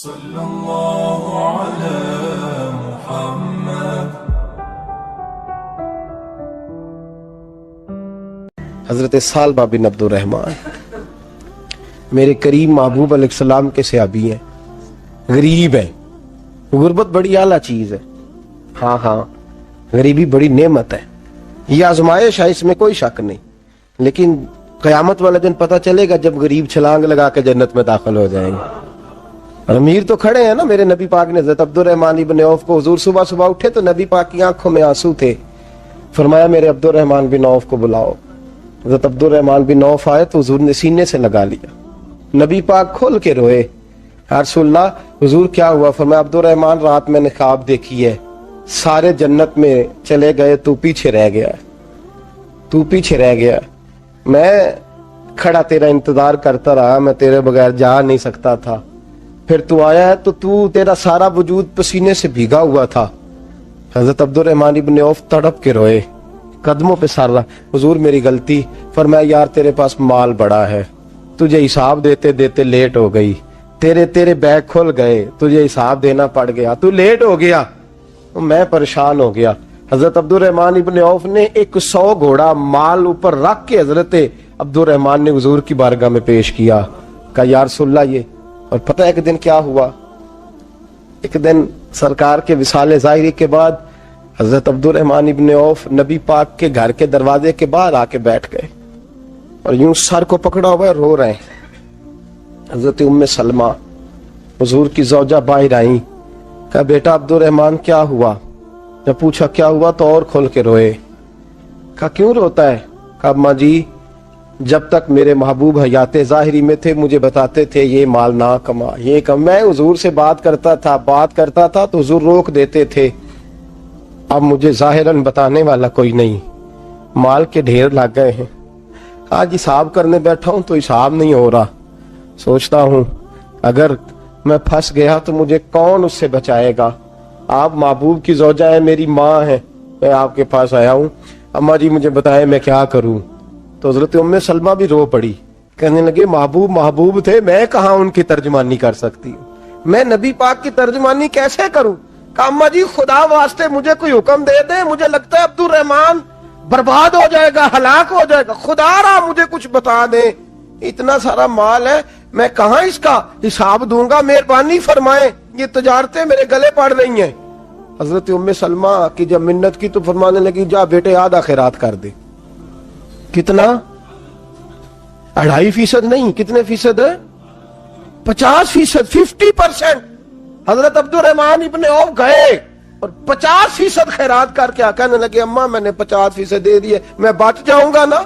صلی اللہ علی محمد۔ حضرت سالبہ بن عبد الرحمن میرے کریم محبوب علیہ السلام کے صحابی ہیں، غریب ہیں۔ غربت بڑی اعلیٰ چیز ہے، ہاں غریبی بڑی نعمت ہے، یہ آزمائش ہے، اس میں کوئی شک نہیں، لیکن قیامت والے دن پتہ چلے گا جب غریب چھلانگ لگا کے جنت میں داخل ہو جائیں گے۔ اور امیر تو کھڑے ہیں نا، میرے نبی پاک نے حضرت عبد الرحمن بن عوف کو، حضور صبح صبح اٹھے تو نبی پاک کی آنکھوں میں آنسو تھے، فرمایا میرے عبد الرحمن بن عوف کو بلاؤ۔ حضرت عبد الرحمن بن عوف آئے تو حضور نے سینے سے لگا لیا، نبی پاک کھول کے روئے، یا رسول اللہ حضور کیا ہوا؟ فرمایا عبد الرحمن رات میں نے خواب دیکھی ہے، سارے جنت میں چلے گئے، تو پیچھے رہ گیا، میں کھڑا تیرا انتظار کرتا رہا، میں تیرے بغیر جا نہیں سکتا تھا، پھر تو آیا ہے تو تیرا سارا وجود پسینے سے بھیگا ہوا تھا۔ حضرت عبد الرحمن بن عوف تڑپ کے روئے، قدموں پہ سر رہا، حضور میری غلطی۔ فرمایا یار تیرے پاس مال بڑا ہے، تجھے حساب دیتے دیتے لیٹ ہو گئی، تیرے بیگ کھل گئے، تجھے حساب دینا پڑ گیا، تو لیٹ ہو گیا، میں پریشان ہو گیا۔ حضرت عبد الرحمن ابن عوف نے 100 گھوڑا مال اوپر رکھ کے حضرت عبد الرحمن نے حضور کی بارگاہ میں پیش کیا، کہا یا رسول اللہ یہ۔ اور پتہ ایک دن کیا ہوا؟ ایک دن سرکار کے وصال ظاہری کے بعد حضرت عبد الرحمن ابن عوف نبی پاک کے گھر کے دروازے کے باہر آ کے بیٹھ گئے اور یوں سر کو پکڑا ہوا ہے، رو رہے ہیں۔ حضرت ام سلمہ حضور کی زوجہ باہر آئیں، کہا بیٹا عبد الرحمن کیا ہوا؟ جب پوچھا کیا ہوا تو اور کھول کے روئے، کہا کیوں روتا ہے؟ کہا اماں جی جب تک میرے محبوب حیات ظاہری میں تھے مجھے بتاتے تھے یہ مال نہ کما، یہ کم، میں حضور سے بات کرتا تھا تو حضور روک دیتے تھے، اب مجھے ظاہراً بتانے والا کوئی نہیں، مال کے ڈھیر لگ گئے ہیں، آج حساب کرنے بیٹھا ہوں تو حساب نہیں ہو رہا، سوچتا ہوں اگر میں پھنس گیا تو مجھے کون اس سے بچائے گا؟ آپ محبوب کی زوجہ ہے، میری ماں ہے، میں آپ کے پاس آیا ہوں، اماں جی مجھے بتائیں میں کیا کروں؟ تو حضرت ام سلمہ بھی رو پڑی، کہنے لگے محبوب تھے، میں کہاں ان کی ترجمانی کر سکتی ہوں، میں نبی پاک کی ترجمانی کیسے کروں؟ کہا اماں جی خدا واسطے مجھے کوئی حکم دے دیں، مجھے لگتا ہے عبد الرحمن برباد ہو جائے گا، ہلاک ہو جائے گا، خدا رہا مجھے کچھ بتا دیں، اتنا سارا مال ہے، میں کہاں اس کا حساب دوں گا، مہربانی فرمائیں، یہ تجارتیں میرے گلے پڑ رہی ہیں۔ حضرت ام سلمہ کی جب منت کی تو فرمانے لگی جا بیٹے آدھا خیرات کر دے۔ کتنا؟ 2.5% نہیں، کتنے فیصد ہے؟ 50%، 50%۔ حضرت عبد الرحمن ابن عوف گئے اور 50% خیرات کر کے کہنے لگے اماں میں نے 50% دے دیے، میں بچ جاؤں گا نا،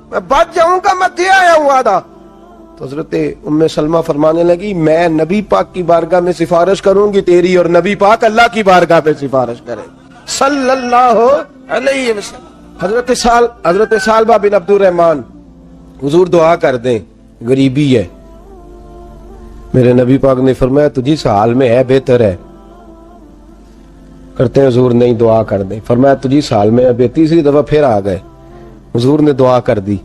میں دے آیا ہوں آدھا۔ تو حضرت ام سلمہ فرمانے لگی میں نبی پاک کی بارگاہ میں سفارش کروں گی تیری، اور نبی پاک اللہ کی بارگاہ میں سفارش کرے صلی اللہ علیہ وسلم۔ حضرت سالبہ بن عبد الرحمن حضور دعا کر دیں، غریبی ہے، میرے نبی پاک نے فرمایا تجھی اس حال میں ہے بہتر ہے، کرتے ہیں حضور نہیں دعا کر دیں، فرمایا تجھی اس حال میں ہے، تیسری دفعہ پھر آ گئے، حضور نے دعا کر دی،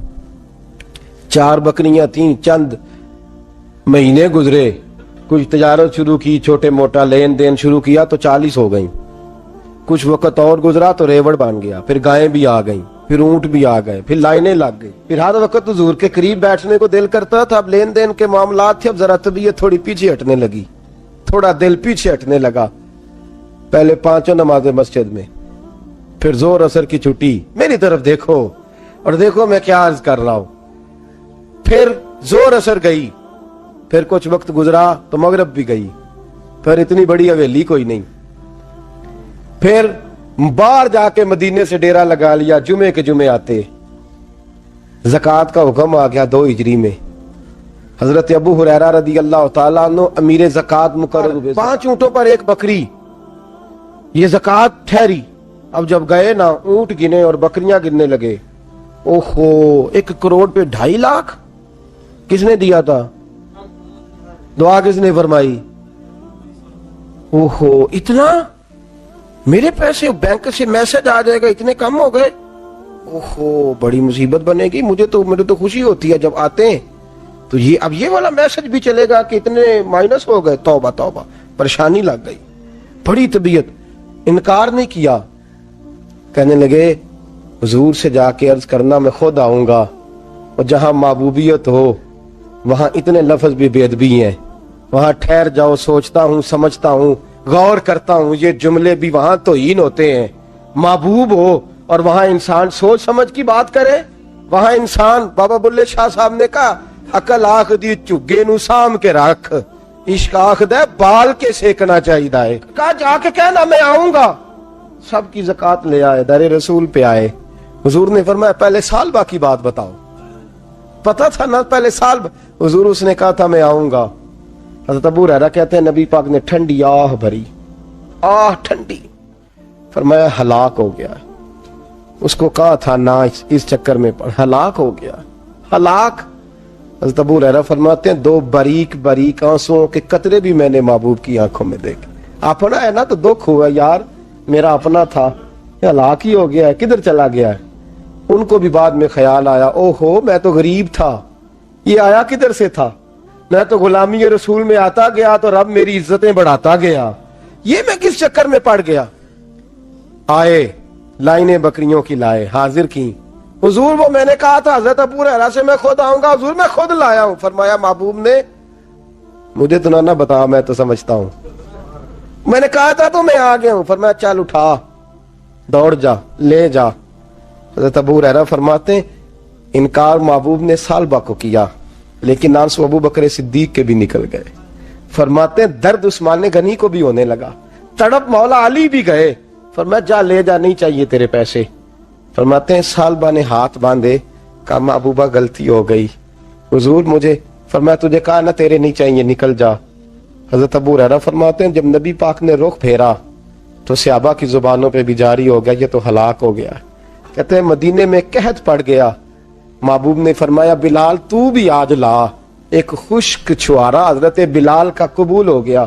4 بکریاں تھیں، چند مہینے گزرے، کچھ تجارت شروع کی، چھوٹے موٹا لین دین شروع کیا تو 40 ہو گئیں، کچھ وقت اور گزرا تو ریوڑ بن گیا، پھر گائیں بھی آ گئیں، پھر اونٹ بھی آ گئے، پھر لائنیں لگ گئی، پھر ہر وقت حضور کے قریب بیٹھنے کو دل کرتا تھا، اب لین دین کے معاملات تھے، اب ذرا طبیعت تھوڑی پیچھے ہٹنے لگی، تھوڑا دل پیچھے ہٹنے لگا، پہلے 5 نمازیں مسجد میں، پھر زور اثر کی چھٹی، میری طرف دیکھو اور دیکھو میں کیا عرض کر رہا ہوں، پھر زور اثر گئی، پھر کچھ وقت گزرا تو مغرب بھی گئی، پھر اتنی بڑی حویلی کوئی نہیں، پھر باہر جا کے مدینے سے ڈیرا لگا لیا، جمعے کے جمعے آتے، زکوٰۃ کا حکم آ گیا 2 ہجری میں، حضرت ابو ہریرہ رضی اللہ تعالیٰ عنہ امیر زکوٰۃ مقرر ہوئے، 5 اونٹوں پر 1 بکری، یہ زکوٰۃ ٹھہری۔ اب جب گئے نا اونٹ گنے اور بکریاں گننے لگے، اوہو 1 کروڑ پہ 2.5 لاکھ، کس نے دیا تھا؟ دعا کس نے فرمائی؟ اوہو اتنا، میرے پیسے بینک سے میسج آ جائے گا اتنے کم ہو گئے، اوہو بڑی مصیبت بنے گی، مجھے تو خوشی ہوتی ہے جب آتے ہیں تو یہ اب یہ والا میسج بھی چلے گا کہ اتنے مائنس ہو گئے، توبہ توبہ، پریشانی لگ گئی، بڑی طبیعت، انکار نہیں کیا، کہنے لگے حضور سے جا کے عرض کرنا میں خود آؤں گا، اور جہاں محبوبیت ہو وہاں اتنے لفظ بھی بے ادبی ہیں، وہاں ٹھہر جاؤ، سوچتا ہوں، سمجھتا ہوں، غور کرتا ہوں، یہ جملے بھی وہاں توہین ہوتے ہیں۔ محبوب ہو اور وہاں انسان سوچ سمجھ کی بات کرے، وہاں انسان، بابا بلے شاہ صاحب نے کہا عقل آخ دی چگے نو سام کے رکھ، عشق آخ دے بال کے سیکنا چاہیے، کہا جا کے کہنا میں آؤں گا۔ سب کی زکوٰۃ لے آئے، در رسول پہ آئے، حضور نے فرمایا پہلے سالبہ کی بات بتاؤ، پتہ تھا نا پہلے سال، حضور اس نے کہا تھا میں آؤں گا۔ حضرت ابو ہریرہ کہتے ہیں نبی پاک نے ٹھنڈی آہ بھری، آہ ٹھنڈی، فرمایا ہلاک ہو گیا، اس کو کہا تھا نہ اس چکر میں پڑ، ہلاک ہو گیا، ہلاک۔ حضرت ابو ہریرہ فرماتے ہیں دو باریک باریک آنسوؤں کے قطرے بھی میں نے محبوب کی آنکھوں میں دیکھے، اپنا ہے نا تو دکھ ہوا یار، میرا اپنا تھا، ہلاک ہی ہو گیا ہے، کدھر چلا گیا ہے۔ ان کو بھی بعد میں خیال آیا، او ہو میں تو غریب تھا، یہ آیا کدھر سے تھا، میں تو غلامی رسول میں آتا گیا تو رب میری عزتیں بڑھاتا گیا، یہ میں کس چکر میں پڑ گیا۔ آئے لائنیں بکریوں کی لائے، حاضر کی، حضور وہ میں نے کہا تھا حضرت ابو ہریرہ سے میں خود آؤں گا، حضور میں خود لایا ہوں۔ فرمایا محبوب نے مجھے تو نہ بتا، میں تو سمجھتا ہوں، میں نے کہا تھا تو میں آ گیا ہوں۔ فرمایا چل اٹھا، دوڑ جا، لے جا۔ حضرت ابو ہریرہ فرماتے ہیں انکار محبوب نے سالبہ کو کیا، لیکن آنسو ابو بکر صدیق کے بھی نکل گئے۔ فرماتے ہیں درد عثمان غنی کو بھی ہونے لگا، تڑپ مولا علی بھی گئے۔ فرمایا جا لے جا، نہیں چاہیے تیرے پیسے۔ فرماتے ہیں سالبہ نے ہاتھ باندھے، کہا محبوبہ غلطی ہو گئی، حضور مجھے، فرمایا تجھے کہا نہ تیرے نہیں چاہیے، نکل جا۔ حضرت ابو ہریرہ فرماتے ہیں جب نبی پاک نے رخ پھیرا تو صحابہ کی زبانوں پہ بھی جاری ہو گیا یہ تو ہلاک ہو گیا۔ کہتے ہیں مدینے میں قحط پڑ گیا، محبوب نے فرمایا بلال تو بھی آج لا، ایک خشک چھوارا حضرت بلال کا قبول ہو گیا،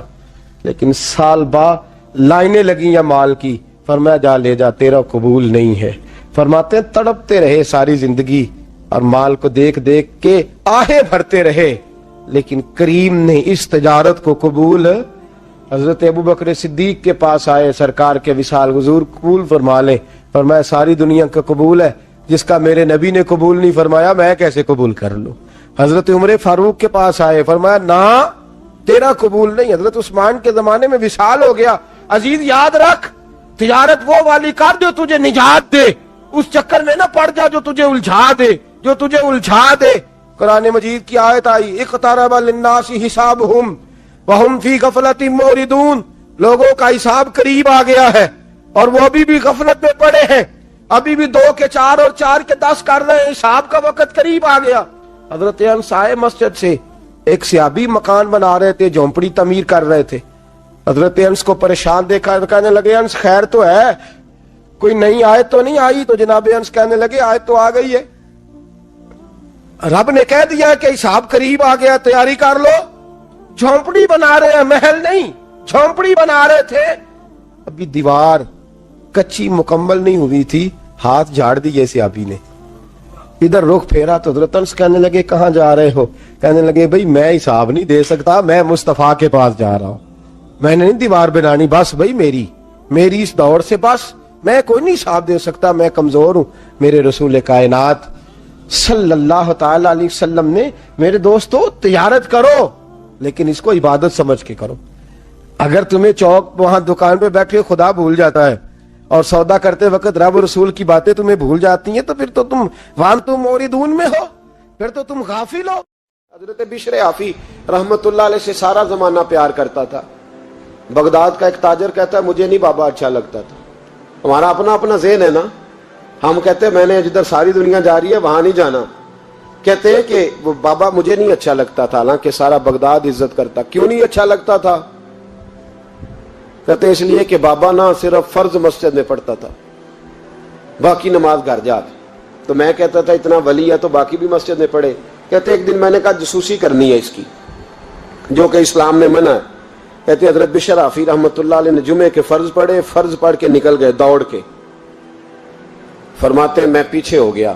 لیکن سالبہ لائنیں لگی یا مال کی، فرمایا جا لے جا، تیرا قبول نہیں ہے۔ فرماتے ہیں تڑپتے رہے ساری زندگی اور مال کو دیکھ دیکھ کے آہیں بھرتے رہے، لیکن کریم نے اس تجارت کو قبول، حضرت ابو بکر صدیق کے پاس آئے، سرکار کے وصال، حضور قبول فرما لیں۔ فرمایا ساری دنیا کا قبول ہے، جس کا میرے نبی نے قبول نہیں فرمایا میں کیسے قبول کر لوں۔ حضرت عمر فاروق کے پاس آئے، فرمایا نہ تیرا قبول نہیں۔ حضرت عثمان کے زمانے میں وصال ہو گیا، عزیز یاد رکھ تجارت وہ والی کر جو تجھے نجات دے، اس چکر میں نہ پڑ جا جو تجھے الجھا دے۔ قرآن مجید کی آیت آئی اقترب للناس حسابہم وہم فی غفلۃ موردون، لوگوں کا حساب قریب آ گیا ہے اور وہ ابھی بھی غفلت میں پڑے ہیں، ابھی بھی 2 کے 4 اور 4 کے 10 کر رہے ہیں، حساب کا وقت قریب آ گیا۔ حضرت انس آئے مسجد سے، ایک صحابی مکان بنا رہے تھے، جھونپڑی تعمیر کر رہے تھے، حضرت انس کو پریشان دیکھا، کہنے لگے انس خیر تو ہے، کوئی نئی آیت تو نہیں آئی؟ تو جناب انس کہنے لگے آیت تو آ گئی ہے، رب نے کہہ دیا کہ حساب قریب آ گیا، تیاری کر لو۔ جھونپڑی بنا رہے ہیں، محل نہیں، جھونپڑی بنا رہے تھے، ابھی دیوار کچی مکمل نہیں ہوئی تھی، ہاتھ جھاڑ دیے صحابی نے، ادھر رخ پھیرا تو حضرت انس کہنے لگے کہاں جا رہے ہو؟ کہنے لگے بھائی میں حساب نہیں دے سکتا، میں مصطفیٰ کے پاس جا رہا ہوں، میں نے نہیں دیوار بنانی، بس بھائی میری اس دور سے بس میں کوئی نہیں حساب دے سکتا، میں کمزور ہوں۔ میرے رسول کائنات صلی اللہ تعالی علیہ وسلم نے میرے دوستو تجارت کرو لیکن اس کو عبادت سمجھ کے کرو۔ اگر تمہیں چوک وہاں دکان پہ بیٹھے خدا بھول جاتا ہے اور سودا کرتے وقت رب رسول کی باتیں تمہیں بھول جاتی ہیں تو پھر تو تم وانتم موردون میں ہو، پھر تو تم غافل ہو۔ حضرت بشر حافی رحمت اللہ علیہ سے سارا زمانہ پیار کرتا تھا۔ بغداد کا ایک تاجر کہتا ہے مجھے نہیں بابا اچھا لگتا تھا، ہمارا اپنا ذہن ہے نا، ہم کہتے ہیں میں نے جدھر ساری دنیا جا رہی ہے وہاں نہیں جانا، کہتے ہیں کہ وہ بابا مجھے نہیں اچھا لگتا تھا، حالانکہ سارا بغداد عزت کرتا۔ کیوں نہیں اچھا لگتا تھا؟ کہتے اس لیے کہ بابا نہ صرف فرض مسجد میں پڑھتا تھا، باقی نماز گھر جا کے، تو میں کہتا تھا اتنا ولی ہے تو باقی بھی مسجد میں پڑھے۔ کہتے ایک دن میں نے کہا جسوسی کرنی ہے اس کی، جو کہ اسلام نے منع ہے۔ کہتے حضرت بشر حافی رحمت اللہ علیہ نے جمعے کے فرض پڑھے، فرض پڑھ کے نکل گئے دوڑ کے، فرماتے ہیں میں پیچھے ہو گیا،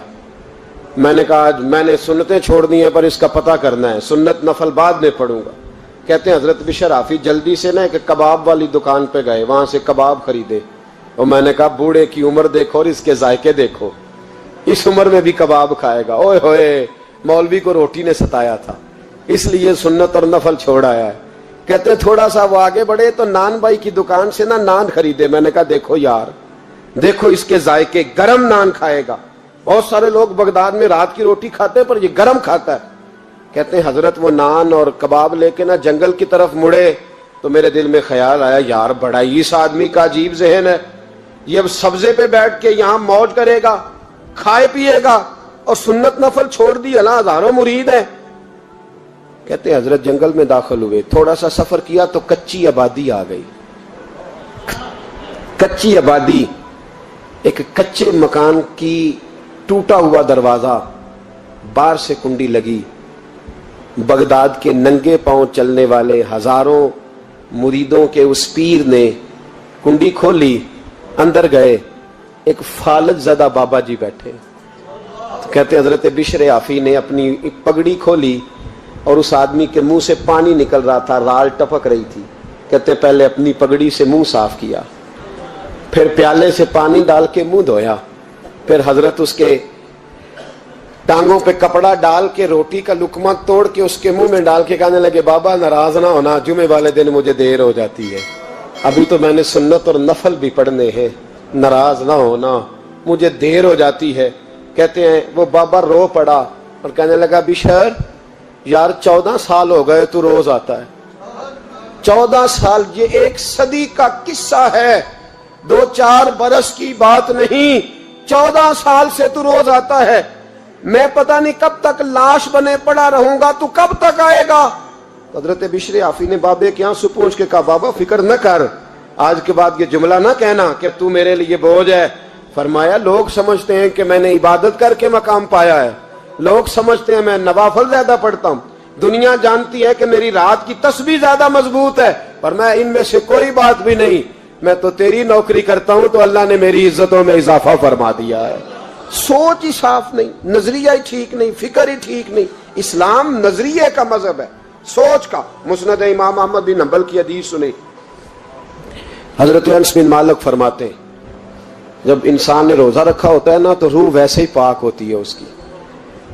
میں نے کہا آج میں نے سنتیں چھوڑ دی ہیں پر اس کا پتہ کرنا ہے, سنت نفل بعد میں پڑھوں گا. کہتے ہیں حضرت بشر حافی جلدی سے نا ایک کباب والی دکان پہ گئے, وہاں سے کباب خریدے. اور میں نے کہا بوڑھے کی عمر دیکھو اور اس کے ذائقے دیکھو, اس عمر میں بھی کباب کھائے گا. اوئے ہوئے, مولوی کو روٹی نے ستایا تھا اس لیے سنت اور نفل چھوڑ آیا ہے. کہتے ہیں تھوڑا سا وہ آگے بڑھے تو نان بھائی کی دکان سے نا نان خریدے. میں نے کہا دیکھو یار, دیکھو اس کے ذائقے, گرم نان کھائے گا. بہت سارے لوگ بغداد میں رات کی روٹی کھاتے ہیں پر یہ گرم کھاتا ہے. کہتے ہیں حضرت وہ نان اور کباب لے کے نا جنگل کی طرف مڑے تو میرے دل میں خیال آیا یار بڑا ہی اس آدمی کا عجیب ذہن ہے, یہ اب سبزے پہ بیٹھ کے یہاں موج کرے گا, کھائے پیے گا, اور سنت نفل چھوڑ دی, اللہ ہزاروں مرید ہیں. کہتے ہیں حضرت جنگل میں داخل ہوئے, تھوڑا سا سفر کیا تو کچی آبادی آ گئی. کچی آبادی, ایک کچے مکان کی ٹوٹا ہوا دروازہ, باہر سے کنڈی لگی. بغداد کے ننگے پاؤں چلنے والے ہزاروں مریدوں کے اس پیر نے کنڈی کھولی, اندر گئے, ایک فالج زدہ بابا جی بیٹھے. کہتے ہیں حضرت بشر حافی نے اپنی پگڑی کھولی اور اس آدمی کے منہ سے پانی نکل رہا تھا, رال ٹپک رہی تھی. کہتے ہیں پہلے اپنی پگڑی سے منہ صاف کیا, پھر پیالے سے پانی ڈال کے منہ دھویا, پھر حضرت اس کے ٹانگوں پہ کپڑا ڈال کے روٹی کا لقمہ توڑ کے اس کے منہ میں ڈال کے کہنے لگے بابا ناراض نہ ہونا, جمعے والے دن مجھے دیر ہو جاتی ہے, ابھی تو میں نے سنت اور نفل بھی پڑھنے ہیں, ناراض نہ ہونا مجھے دیر ہو جاتی ہے. کہتے ہیں وہ بابا رو پڑا اور کہنے لگا بشر یار 14 سال ہو گئے تو روز آتا ہے. 14 سال, یہ ایک صدی کا قصہ ہے, 2-4 برس کی بات نہیں. 14 سال سے تو روز آتا ہے. میں پتہ نہیں کب تک لاش بنے پڑا رہوں گا, تو کب تک آئے گا. حضرت بشر حافی نے بابے کے آنسو پوچھ کے کہا بابا فکر نہ کر, آج کے بعد یہ جملہ نہ کہنا کہ تو میرے لیے بوجھ ہے. فرمایا لوگ سمجھتے ہیں کہ میں نے عبادت کر کے مقام پایا ہے, لوگ سمجھتے ہیں میں نوافل زیادہ پڑھتا ہوں, دنیا جانتی ہے کہ میری رات کی تسبیح زیادہ مضبوط ہے, پر میں ان میں سے کوئی بات بھی نہیں. میں تو تیری نوکری کرتا ہوں تو اللہ نے میری عزتوں میں اضافہ فرما دیا ہے. سوچ ہی صاف نہیں, نظریہ ہی ٹھیک نہیں, فکر ہی ٹھیک نہیں. اسلام نظریے کا مذہب ہے, سوچ کا. مسند امام احمد بن حنبل کی حدیث سنیں, حضرت انس بن مالک فرماتے ہیں جب انسان نے روزہ رکھا ہوتا ہے نا تو روح ویسے ہی پاک ہوتی ہے اس کی.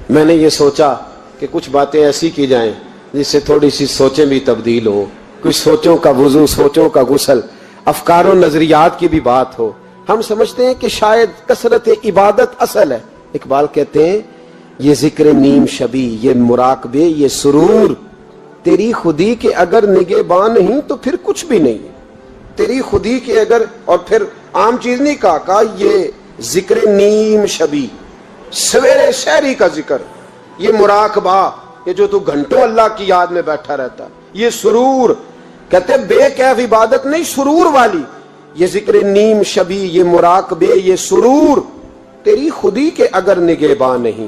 میں نے یہ سوچا کہ کچھ باتیں ایسی کی جائیں جس سے تھوڑی سی سوچیں بھی تبدیل ہو, کچھ سوچوں کا وضو, سوچوں کا غسل, افکار و نظریات کی بھی بات ہو. ہم سمجھتے ہیں کہ شاید کثرت عبادت اصل ہے. اقبال کہتے ہیں یہ ذکر نیم شبی, یہ مراقبے, یہ سرور, تیری خودی کے اگر نگہباں نہیں تو پھر کچھ بھی نہیں. تیری خودی کے اگر, اور پھر عام چیز نہیں کہا یہ ذکر نیم شبی, سویرے شہری کا ذکر, یہ مراقبہ, یہ جو تو گھنٹوں اللہ کی یاد میں بیٹھا رہتا, یہ سرور. کہتے بے کیف عبادت نہیں, سرور والی. یہ ذکر نیم شبی, یہ مراقبے, یہ سرور, تیری خودی کے اگر نگہباں نہیں,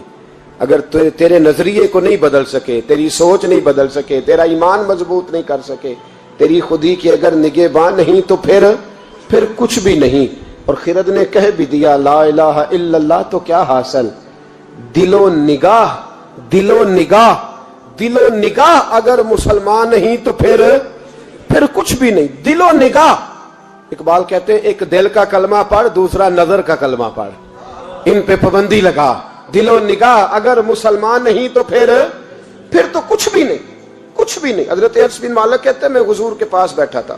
اگر تیرے نظریے کو نہیں بدل سکے, تیری سوچ نہیں بدل سکے, تیرا ایمان مضبوط نہیں کر سکے, تیری خودی کے اگر نگہباں نہیں تو پھر کچھ بھی نہیں. اور خرد نے کہہ بھی دیا لا الہ الا اللہ تو کیا حاصل, دل و نگاہ, دل و نگاہ, دل و نگاہ اگر مسلمان نہیں تو پھر کچھ بھی نہیں. دل و نگاہ. اقبال کہتے ہیں ایک دل کا کلمہ پڑھ, دوسرا نظر کا کلمہ پڑھ, ان پہ پابندی لگا. دل و نگاہ اگر مسلمان نہیں تو پھر تو کچھ بھی نہیں, کچھ بھی نہیں. حضرت انس بن مالک کہتے ہیں میں حضور کے پاس بیٹھا تھا,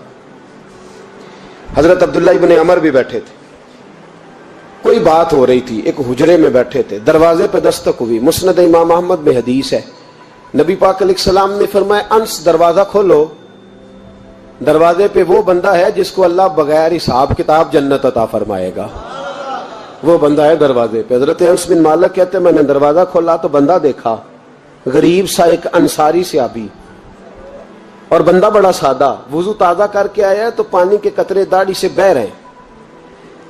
حضرت عبداللہ ابن عمر بھی بیٹھے تھے, کوئی بات ہو رہی تھی, ایک حجرے میں بیٹھے تھے, دروازے پہ دستک ہوئی. مسند امام احمد میں حدیث ہے, نبی پاک علیہ السلام نے فرمایا انس دروازہ کھولو, دروازے پہ وہ بندہ ہے جس کو اللہ بغیر حساب کتاب جنت عطا فرمائے گا, وہ بندہ ہے دروازے پہ. حضرت انس بن مالک کہتے ہیں میں نے دروازہ کھولا تو بندہ دیکھا, غریب سا ایک انصاری صحابی, اور بندہ بڑا سادہ, وضو تازہ کر کے آیا ہے تو پانی کے قطرے داڑھی سے بہہ رہے ہیں,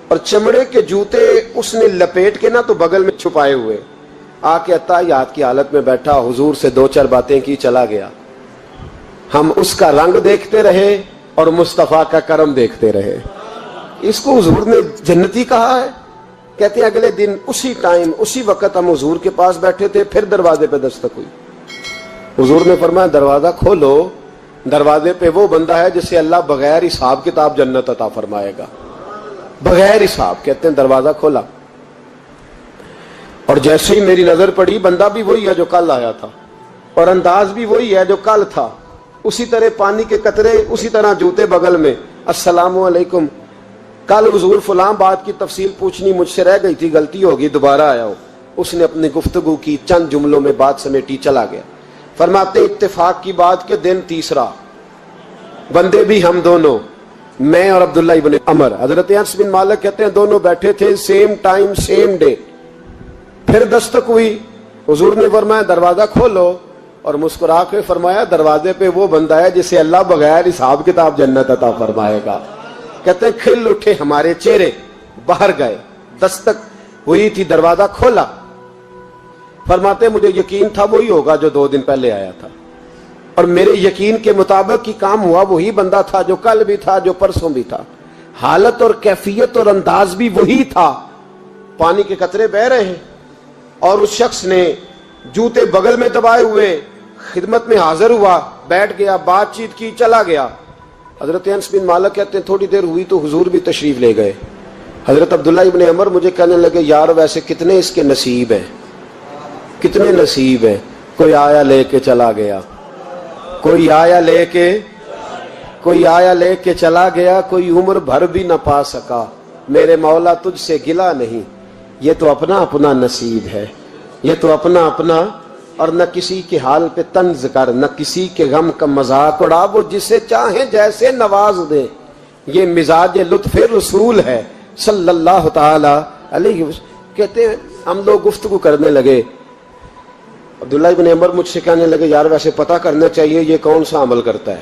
اور چمڑے کے جوتے اس نے لپیٹ کے نا تو بغل میں چھپائے ہوئے, آ کے عطیات کی حالت میں بیٹھا, حضور سے 2-4 باتیں کی, چلا گیا. ہم اس کا رنگ دیکھتے رہے اور مصطفیٰ کا کرم دیکھتے رہے. اس کو حضور نے جنتی کہا ہے, کہتے ہیں اگلے دن اسی ٹائم اسی وقت ہم حضور کے پاس بیٹھے تھے، پھر دروازے پہ دستک ہوئی. حضور نے فرمایا دروازہ کھولو، دروازے پہ وہ بندہ ہے جسے اللہ بغیر حساب کتاب جنت عطا فرمائے گا، بغیر حساب. کہتے ہیں دروازہ کھولا اور جیسے ہی میری نظر پڑی، بندہ بھی وہی ہے جو کل آیا تھا اور انداز بھی وہی ہے جو کل تھا، اسی طرح پانی کے قطرے، اسی طرح جوتے بغل میں، السلام علیکم. کل حضور فلاں بات کی تفصیل پوچھنی مجھ سے رہ گئی تھی، غلطی ہوگی، دوبارہ آیا ہو. اس نے اپنی گفتگو کی، چند جملوں میں بات سمیٹی، چلا گیا. فرماتے اتفاق کی بات کہ دن تیسرا، بندے بھی ہم دونوں، میں اور عبداللہ ابن عمر. حضرت انس بن مالک کہتے ہیں دونوں بیٹھے تھے، سیم ٹائم سیم ڈے. پھر دستک ہوئی، حضور نے فرمایا دروازہ کھولو، اور مسکرا کے فرمایا دروازے پہ وہ بندہ ہے جسے اللہ بغیر حساب کتاب جنت عطا فرمائے گا. کہتے ہیں کھل اٹھے ہمارے چہرے، باہر گئے. دستک ہوئی تھی، دروازہ کھولا. فرماتے مجھے یقین تھا وہی ہوگا جو 2 دن پہلے آیا تھا، اور میرے یقین کے مطابق ہی کام ہوا. وہی بندہ تھا جو کل بھی تھا، جو پرسوں بھی تھا. حالت اور کیفیت اور انداز بھی وہی تھا. پانی کے قطرے بہ رہے ہیں اور اس شخص نے جوتے بغل میں دبائے ہوئے خدمت میں حاضر ہوا، بیٹھ گیا، بات چیت کی، چلا گیا. حضرت انس بن مالک کہتے ہیں تھوڑی دیر ہوئی تو حضور بھی تشریف لے گئے. حضرت عبداللہ ابن عمر مجھے کہنے لگے یار ویسے کتنے اس کے نصیب ہیں، کتنے نصیب ہیں. کوئی آیا لے کے چلا گیا، کوئی آیا لے کے چلا گیا، کوئی عمر بھر بھی نہ پا سکا. میرے مولا تجھ سے گلا نہیں، یہ تو اپنا اپنا نصیب ہے، یہ تو اپنا اپنا. اور نہ کسی کے حال پہ طنز کر، نہ کسی کے غم کا مذاق اڑا، وہ جسے چاہیں جیسے نواز دے. یہ مزاج لطف رسول ہے صلی اللہ تعالی علیہ وسلم. کہتے ہیں ہم لوگ گفتگو کرنے لگے. عبداللہ ابن عمر مجھ سے کہنے لگے یار ویسے پتہ کرنا چاہیے یہ کون سا عمل کرتا ہے،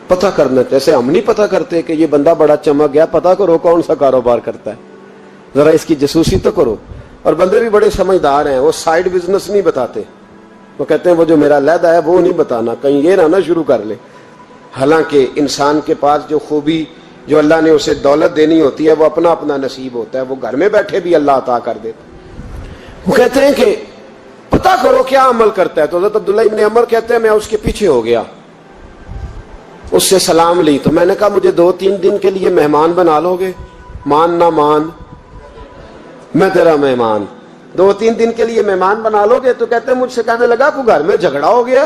پتہ کرنا. جیسے ہم نہیں پتہ کرتے کہ یہ بندہ بڑا چمک گیا، پتہ کرو کون سا کاروبار کرتا ہے، ذرا اس کی جاسوسی تو کرو. اور بندے بھی بڑے سمجھدار ہیں، وہ سائیڈ بزنس نہیں بتاتے. وہ کہتے ہیں وہ جو میرا علیحدہ ہے وہ نہیں بتانا، کہیں یہ نہ شروع کر لے. حالانکہ انسان کے پاس جو خوبی، جو اللہ نے اسے دولت دینی ہوتی ہے، وہ اپنا اپنا نصیب ہوتا ہے. وہ گھر میں بیٹھے بھی اللہ عطا کر دیتا. وہ کہتے ہیں کہ پتہ کرو کیا عمل کرتا ہے. تو حضرت عبداللہ ابن عمر کہتے ہیں میں اس کے پیچھے ہو گیا، اس سے سلام لی. تو میں نے کہا مجھے 2-3 دن کے لیے مہمان بنا لو گے؟ مان نہ مان میں تیرا مہمان. 2-3 دن کے لیے مہمان بنا لو گے؟ تو کہتے ہیں مجھ سے کہنے لگا کوئی گھر میں جھگڑا ہو گیا،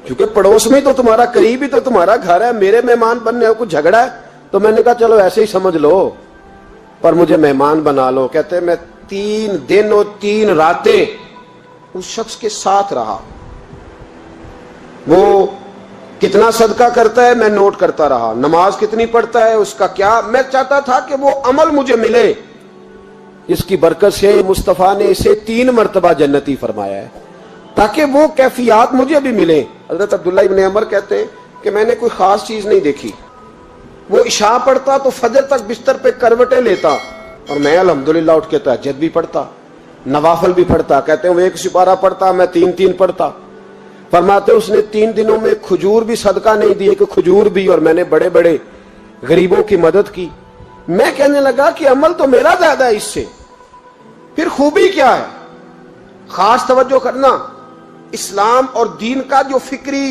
کیونکہ پڑوس میں تو تمہارا قریب ہی تو تمہارا گھر ہے، میرے مہمان بننے ہو، کچھ جھگڑا ہے؟ تو میں نے کہا چلو ایسے ہی سمجھ لو، پر مجھے مہمان بنا لو. کہتے ہیں میں 3 دن اور 3 راتیں اس شخص کے ساتھ رہا. وہ کتنا صدقہ کرتا ہے میں نوٹ کرتا رہا، نماز کتنی پڑھتا ہے، اس کا کیا. میں چاہتا تھا کہ وہ عمل مجھے ملے جس کی برکت سے مصطفیٰ نے اسے 3 مرتبہ جنتی فرمایا ہے، تاکہ وہ کیفیات مجھے بھی ملیں. حضرت عبداللہ ابن عمر کہتے ہیں کہ میں نے کوئی خاص چیز نہیں دیکھی. وہ عشاء پڑھتا تو فجر تک بستر پہ کروٹیں لیتا، اور میں الحمدللہ اٹھ کے تہجد بھی پڑھتا، نوافل بھی پڑھتا. کہتے ہیں وہ 1 سپارہ پڑھتا، میں 3 پڑھتا. فرماتے اس نے 3 دنوں میں کھجور بھی صدقہ نہیں دی، کہ کھجور بھی، اور میں نے بڑے بڑے غریبوں کی مدد کی. میں کہنے لگا کہ عمل تو میرا زیادہ ہے اس سے، پھر خوبی کیا ہے؟ خاص توجہ کرنا. اسلام اور دین کا جو فکری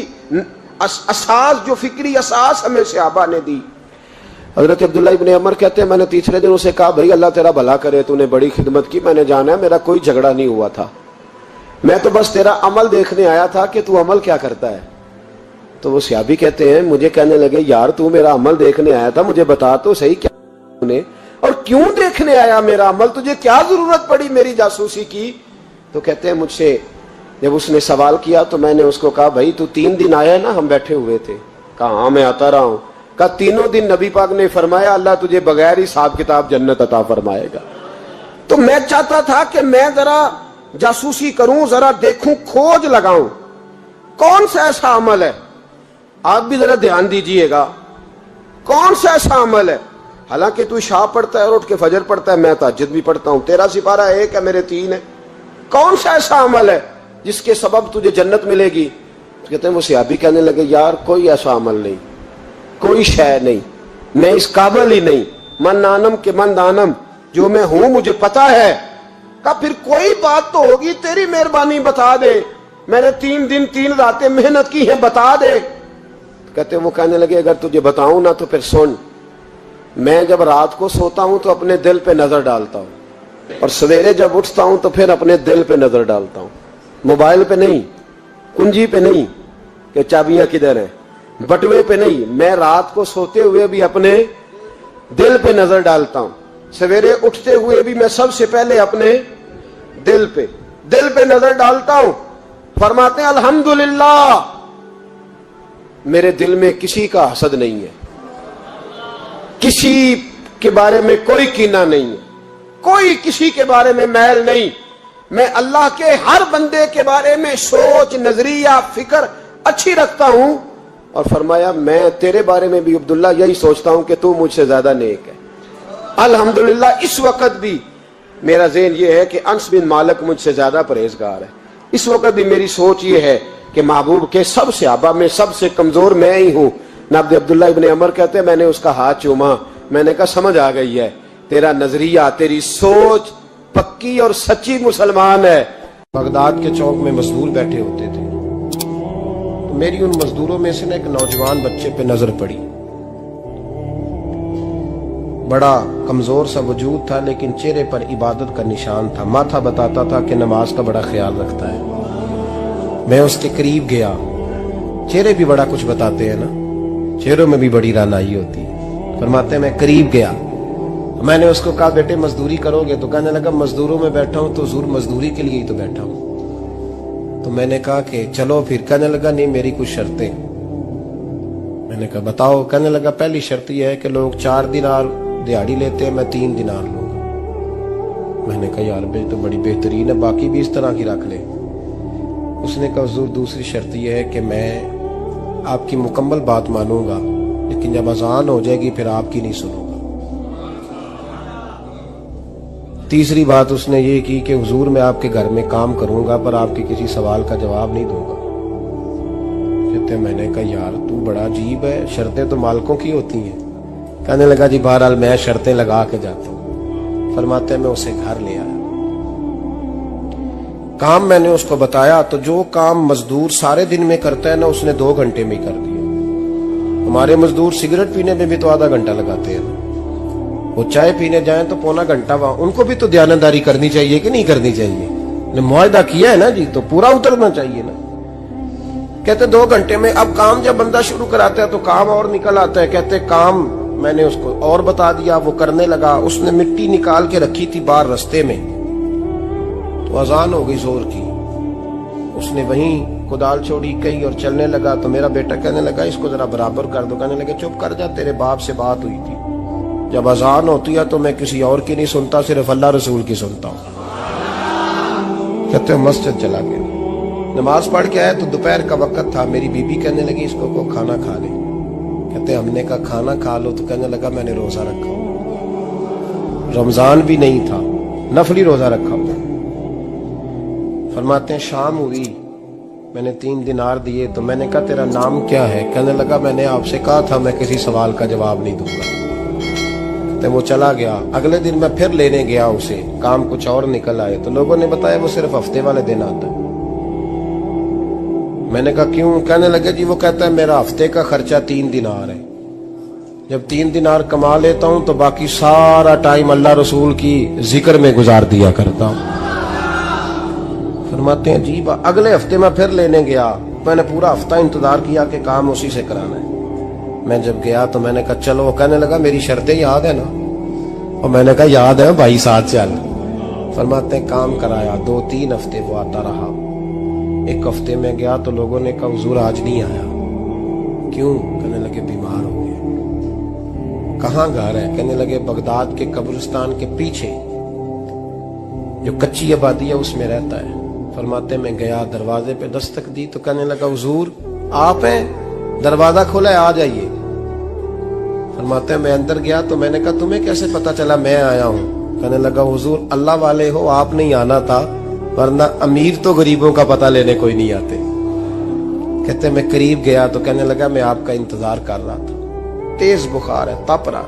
اساس، جو فکری اساس ہمیں صحابہ نے دی. حضرت عبداللہ ابن عمر کہتے ہیں میں نے تیسرے دن اسے کہا بھائی اللہ تیرا بھلا کرے، تو نے بڑی خدمت کی، میں نے جانا ہے میرا کوئی جھگڑا نہیں ہوا تھا، میں تو بس تیرا عمل دیکھنے آیا تھا کہ تو عمل کیا کرتا ہے. تو وہ صحابی کہتے ہیں مجھے کہنے لگے یار تو میرا عمل دیکھنے آیا تھا، مجھے بتا تو صحیح کیا نے، اور کیوں دیکھنے آیا میرا عمل، تجھے کیا ضرورت پڑی میری جاسوسی کی؟ تو کہتے ہیں مجھ سے جب اس نے سوال کیا تو میں نے اس کو کہا بھائی تو 3 دن آیا نا، ہم بیٹھے ہوئے تھے. کہا ہاں میں آتا رہا ہوں. کہا 3 دن نبی پاک نے فرمایا اللہ تجھے بغیر حساب کتاب جنت عطا فرمائے گا. تو میں چاہتا تھا کہ میں ذرا جاسوسی کروں، ذرا دیکھوں، کھوج لگاؤں کون سا ایسا عمل ہے. آپ بھی ذرا دھیان دیجئے گا کون سا ایسا عمل ہے. حالانکہ تو عشاء پڑھتا ہے اور اٹھ کے فجر پڑھتا ہے، میں تہجد بھی پڑھتا ہوں، تیرا سپارہ 1 ہے میرے 3 ہے. کون سا ایسا عمل ہے جس کے سبب تجھے جنت ملے گی؟ کہتے ہیں وہ صحابی کہنے لگے یار کوئی ایسا عمل نہیں، کوئی شے نہیں، میں اس قابل ہی نہیں. من نانم کے من دانم، جو میں ہوں مجھے پتا ہے. کہا پھر کوئی بات تو ہوگی, تیری مہربانی بتا دے, میں نے 3 دن 3 راتیں محنت کی ہیں, بتا دے. کہتے وہ کہنے لگے اگر تجھے بتاؤں نا تو پھر سن, میں جب رات کو سوتا ہوں تو اپنے دل پہ نظر ڈالتا ہوں, اور سویرے جب اٹھتا ہوں تو پھر اپنے دل پہ نظر ڈالتا ہوں, موبائل پہ نہیں, کنجی پہ نہیں کہ چابیاں کدھر ہیں, بٹوے پہ نہیں. میں رات کو سوتے ہوئے بھی اپنے دل پہ نظر ڈالتا ہوں, سویرے اٹھتے ہوئے بھی میں سب سے پہلے اپنے دل پہ نظر ڈالتا ہوں. فرماتے ہیں الحمدللہ میرے دل میں کسی کا حسد نہیں ہے, کسی کے بارے میں کوئی کینہ نہیں ہے, کوئی کسی کے بارے میں میل نہیں. میں اللہ کے ہر بندے کے بارے میں سوچ, نظریہ, فکر اچھی رکھتا ہوں. اور فرمایا میں تیرے بارے میں بھی عبداللہ یہی سوچتا ہوں کہ تو مجھ سے زیادہ نیک ہے. الحمدللہ اس وقت بھی میرا ذہن یہ ہے کہ انس بن مالک مجھ سے زیادہ پرہیزگار ہے. اس وقت بھی میری سوچ یہ ہے کہ محبوب کے سب صحابہ میں سب سے کمزور میں ہی ہوں. نابد عبداللہ ابن عمر کہتے ہیں میں نے اس کا ہاتھ چوما, میں نے کہا سمجھ آ گئی ہے, تیرا نظریہ, تیری سوچ پکی اور سچی مسلمان ہے. بغداد کے چوک میں مزدور بیٹھے ہوتے تھے, تو میری ان مزدوروں میں سے ایک نوجوان بچے پہ نظر پڑی. بڑا کمزور سا وجود تھا لیکن چہرے پر عبادت کا نشان تھا. ماتھا بتاتا تھا کہ نماز کا بڑا خیال رکھتا ہے. میں اس کے قریب گیا. چہرے بھی بڑا کچھ بتاتے ہیں نا, چہروں میں بھی بڑی رانائی ہوتی ہے. فرماتے ہیں میں قریب گیا, میں نے اس کو کہا بیٹے مزدوری کرو گے؟ تو کہنے لگا مزدوروں میں بیٹھا ہوں تو حضور مزدوری کے لیے ہی تو بیٹھا ہوں. تو میں نے کہا کہ چلو پھر. کہنے لگا نہیں میری کچھ شرطیں. میں نے کہا بتاؤ. کہنے لگا پہلی شرط یہ ہے کہ لوگ 4 دینار دیہاڑی لیتے ہیں, میں 3 دینار لوں گا. میں نے کہا یار بھائی تو بڑی بہترین ہے, باقی بھی اس طرح کی رکھ لے. اس نے کہا حضور دوسری شرط یہ ہے کہ میں آپ کی مکمل بات مانوں گا لیکن جب اذان ہو جائے گی پھر آپ کی نہیں سنوں گا. تیسری بات اس نے یہ کی کہ حضور میں آپ کے گھر میں کام کروں گا پر آپ کے کسی سوال کا جواب نہیں دوں گا. کہتے میں نے کہا یار تو بڑا عجیب ہے, شرطیں تو مالکوں کی ہوتی ہیں. کہنے لگا جی بہرحال میں شرطیں لگا کے جاتا ہوں. فرماتے ہیں میں اسے گھر لے آیا. کام میں نے اس کو بتایا تو جو کام مزدور سارے دن میں کرتا ہے نا اس نے 2 گھنٹے میں کر دیا. ہمارے مزدور سگریٹ پینے میں بھی تو آدھا گھنٹہ لگاتے ہیں, وہ چائے پینے جائیں تو پونا گھنٹہ وہاں. ان کو بھی تو دیانتداری کرنی چاہیے کہ نہیں کرنی چاہیے؟ معاہدہ کیا ہے نا جی تو پورا اترنا چاہیے نا. کہتے 2 گھنٹے میں. اب کام جب بندہ شروع کراتا ہے تو کام اور نکل آتا ہے. کہتے کام میں نے اس کو اور بتا دیا, وہ کرنے لگا. اس نے مٹی نکال کے رکھی تھی باہر رستے میں, تو اذان ہو گئی زور کی. اس نے وہیں کدال چھوڑی کہیں اور چلنے لگا. تو میرا بیٹا کہنے لگا اس کو ذرا برابر کر دو. کہنے لگا چپ کر جا, تیرے باپ سے بات ہوئی تھی, جب اذان ہوتی ہے تو میں کسی اور کی نہیں سنتا, صرف اللہ رسول کی سنتا ہوں. کہتے مسجد چلا گیا, نماز پڑھ کے آیا تو دوپہر کا وقت تھا. میری بیوی کہنے لگی اس کو کھانا کھا لے. کہتے ہم نے کہا کھانا کھا لو. تو کہنے لگا میں نے روزہ رکھا ہوں, رمضان بھی نہیں تھا, نفلی روزہ رکھا ہوں. فرماتے ہیں شام ہوئی, میں نے 3 دینار دیے. تو میں نے کہا تیرا نام کیا ہے؟ کہنے لگا میں نے آپ سے کہا تھا میں کسی سوال کا جواب نہیں دوں گا. وہ چلا گیا. اگلے دن میں پھر لینے گیا اسے, کام کچھ اور نکل آئے. تو لوگوں نے بتایا وہ صرف ہفتے والے دن آتا ہے. میں نے کہا کیوں؟ کہنے لگے جی وہ کہتا ہے میرا ہفتے کا خرچہ 3 دینار ہے, جب 3 دینار کما لیتا ہوں تو باقی سارا ٹائم اللہ رسول کی ذکر میں گزار دیا کرتا ہوں. فرماتے ہیں عجیب. اگلے ہفتے میں پھر لینے گیا. میں نے پورا ہفتہ انتظار کیا کہ کام اسی سے کرانا ہے. میں جب گیا تو میں نے کہا چلو. کہنے لگا میری شرطیں یاد ہے نا؟ اور میں نے کہا یاد ہے بھائی ساتھ چل. فرماتے ہیں کام کرایا. 2-3 ہفتے وہ آتا رہا. ایک ہفتے میں گیا تو لوگوں نے کہا حضور آج نہیں آیا. کیوں؟ کہنے لگے بیمار ہو گئے. کہاں گھر ہے؟ کہنے لگے بغداد کے قبرستان کے پیچھے جو کچی آبادی ہے اس میں رہتا ہے. فرماتے میں گیا, دروازے پہ دستک دی تو کہنے لگا حضور آپ ہیں؟ دروازہ کھولا ہے, آ جائیے. فرماتے ہیں میں اندر گیا تو میں نے کہا تمہیں کیسے پتا چلا میں آیا ہوں؟ کہنے لگا حضور اللہ والے ہو, آپ نہیں آنا تھا, ورنہ امیر تو غریبوں کا پتہ لینے کوئی نہیں آتے. کہتے میں قریب گیا تو کہنے لگا میں آپ کا انتظار کر رہا تھا, تیز بخار ہے, تپ رہا.